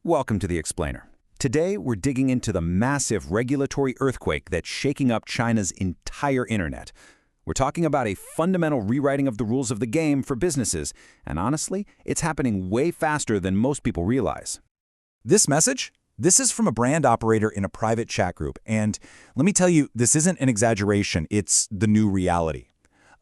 Welcome to The Explainer. Today, we're digging into the massive regulatory earthquake that's shaking up China's entire internet. We're talking about a fundamental rewriting of the rules of the game for businesses, and honestly, it's happening way faster than most people realize. This message? This is from a brand operator in a private chat group, and let me tell you, this isn't an exaggeration, it's the new reality.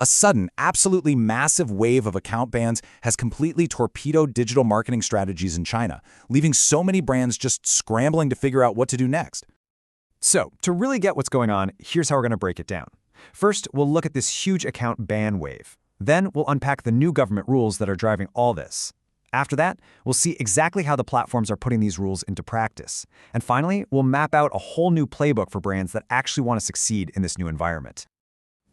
A sudden, absolutely massive wave of account bans has completely torpedoed digital marketing strategies in China, leaving so many brands just scrambling to figure out what to do next. So, to really get what's going on, here's how we're going to break it down. First, we'll look at this huge account ban wave. Then, we'll unpack the new government rules that are driving all this. After that, we'll see exactly how the platforms are putting these rules into practice. And finally, we'll map out a whole new playbook for brands that actually want to succeed in this new environment.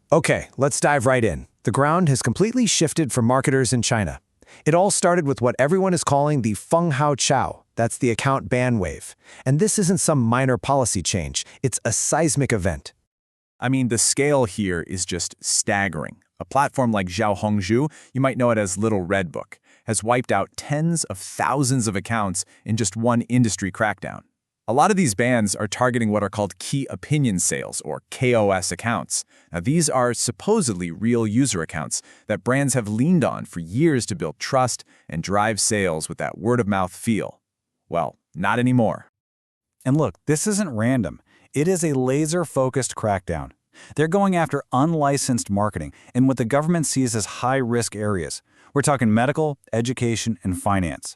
Okay, let's dive right in. The ground has completely shifted for marketers in China. It all started with what everyone is calling the Feng Hao Chao. That's the account ban wave. And this isn't some minor policy change. It's a seismic event. I mean, the scale here is just staggering. A platform like Xiaohongshu, you might know it as Little Red Book, has wiped out tens of thousands of accounts in just one industry crackdown. A lot of these bans are targeting what are called key opinion sales, or KOS accounts. Now, these are supposedly real user accounts that brands have leaned on for years to build trust and drive sales with that word-of-mouth feel. Well, not anymore. And look, this isn't random. It is a laser-focused crackdown. They're going after unlicensed marketing and what the government sees as high-risk areas. We're talking medical, education, and finance.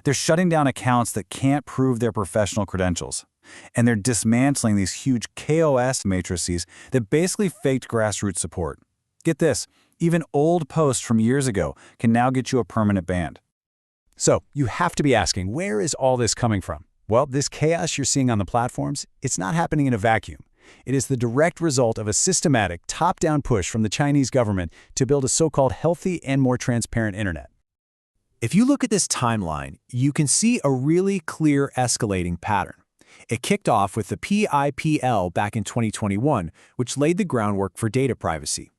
They're shutting down accounts that can't prove their professional credentials. And they're dismantling these huge KOS matrices that basically faked grassroots support. Get this, even old posts from years ago can now get you a permanent ban. So, you have to be asking, where is all this coming from? Well, this chaos you're seeing on the platforms, it's not happening in a vacuum. It is the direct result of a systematic, top-down push from the Chinese government to build a so-called healthy and more transparent internet. If you look at this timeline, you can see a really clear escalating pattern. It kicked off with the PIPL back in 2021, which laid the groundwork for data privacy.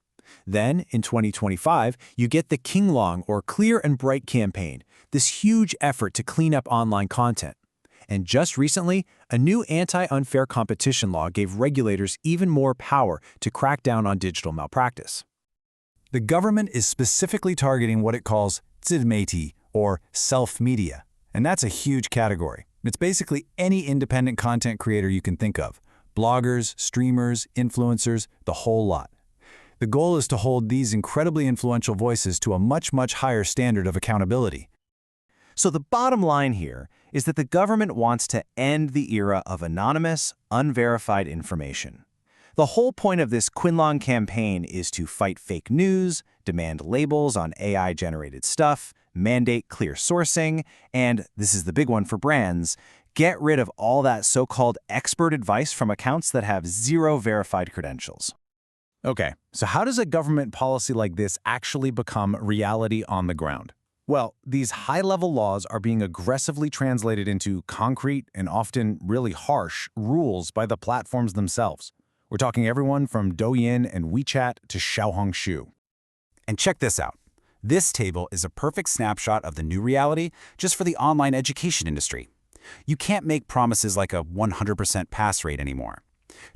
Then, in 2025, you get the Qinglang, or Clear and Bright campaign, this huge effort to clean up online content. And just recently, a new anti-unfair competition law gave regulators even more power to crack down on digital malpractice. The government is specifically targeting what it calls zimei, or self-media, and that's a huge category. It's basically any independent content creator you can think of. Bloggers, streamers, influencers, the whole lot. The goal is to hold these incredibly influential voices to a much higher standard of accountability. So the bottom line here is that the government wants to end the era of anonymous, unverified information. The whole point of this Qinglang campaign is to fight fake news, demand labels on AI-generated stuff, mandate clear sourcing, and, this is the big one for brands, get rid of all that so-called expert advice from accounts that have zero verified credentials. Okay, so how does a government policy like this actually become reality on the ground? Well, these high-level laws are being aggressively translated into concrete and often really harsh rules by the platforms themselves. We're talking everyone from Douyin and WeChat to Xiaohongshu. And check this out. This table is a perfect snapshot of the new reality just for the online education industry. You can't make promises like a 100% pass rate anymore.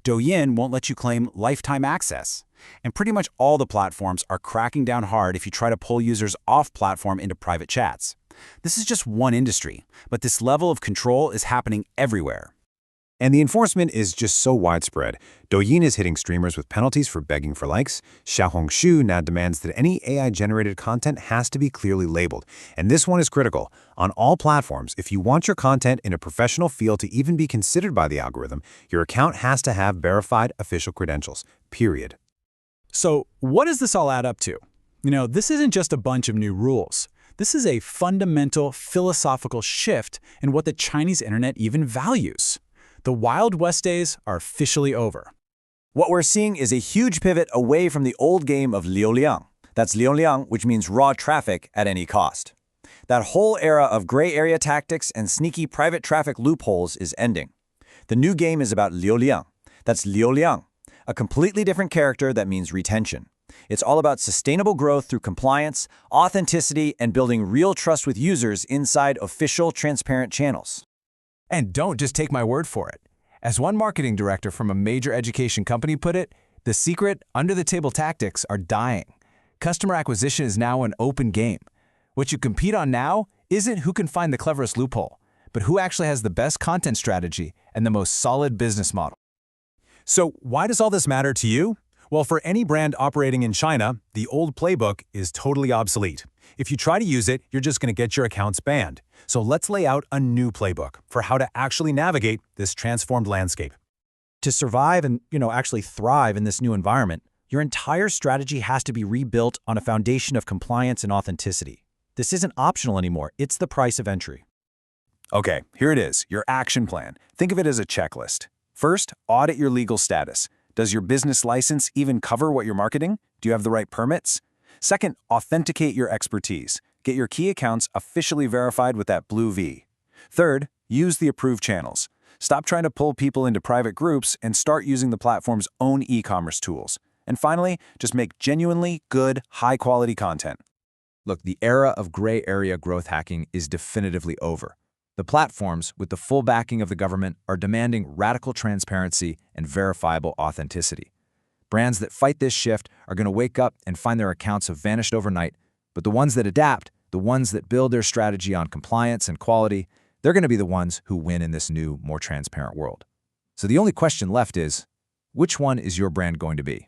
Douyin won't let you claim lifetime access. And pretty much all the platforms are cracking down hard if you try to pull users off platform into private chats. This is just one industry, but this level of control is happening everywhere. And the enforcement is just so widespread. Douyin is hitting streamers with penalties for begging for likes. Xiaohongshu now demands that any AI-generated content has to be clearly labeled. And this one is critical. On all platforms, if you want your content in a professional field to even be considered by the algorithm, your account has to have verified official credentials, period. So what does this all add up to? This isn't just a bunch of new rules. This is a fundamental philosophical shift in what the Chinese internet even values. The Wild West days are officially over. What we're seeing is a huge pivot away from the old game of liuliang. That's liuliang, which means raw traffic at any cost. That whole era of gray area tactics and sneaky private traffic loopholes is ending. The new game is about liuliang. That's liuliang, a completely different character that means retention. It's all about sustainable growth through compliance, authenticity, and building real trust with users inside official, transparent channels. And don't just take my word for it. As one marketing director from a major education company put it, the secret, under-the-table tactics are dying. Customer acquisition is now an open game. What you compete on now isn't who can find the cleverest loophole, but who actually has the best content strategy and the most solid business model. So why does all this matter to you? Well, for any brand operating in China, the old playbook is totally obsolete. If you try to use it, you're just going to get your accounts banned. So let's lay out a new playbook for how to actually navigate this transformed landscape. To survive and, actually thrive in this new environment, your entire strategy has to be rebuilt on a foundation of compliance and authenticity. This isn't optional anymore. It's the price of entry. Okay, here it is, your action plan. Think of it as a checklist. First, audit your legal status. Does your business license even cover what you're marketing? Do you have the right permits? Second, authenticate your expertise. Get your key accounts officially verified with that blue V. Third, use the approved channels. Stop trying to pull people into private groups and start using the platform's own e-commerce tools. And finally, just make genuinely good, high-quality content. Look, the era of gray area growth hacking is definitively over. The platforms, with the full backing of the government, are demanding radical transparency and verifiable authenticity. Brands that fight this shift are going to wake up and find their accounts have vanished overnight, but the ones that adapt, the ones that build their strategy on compliance and quality, they're going to be the ones who win in this new, more transparent world. So the only question left is, which one is your brand going to be?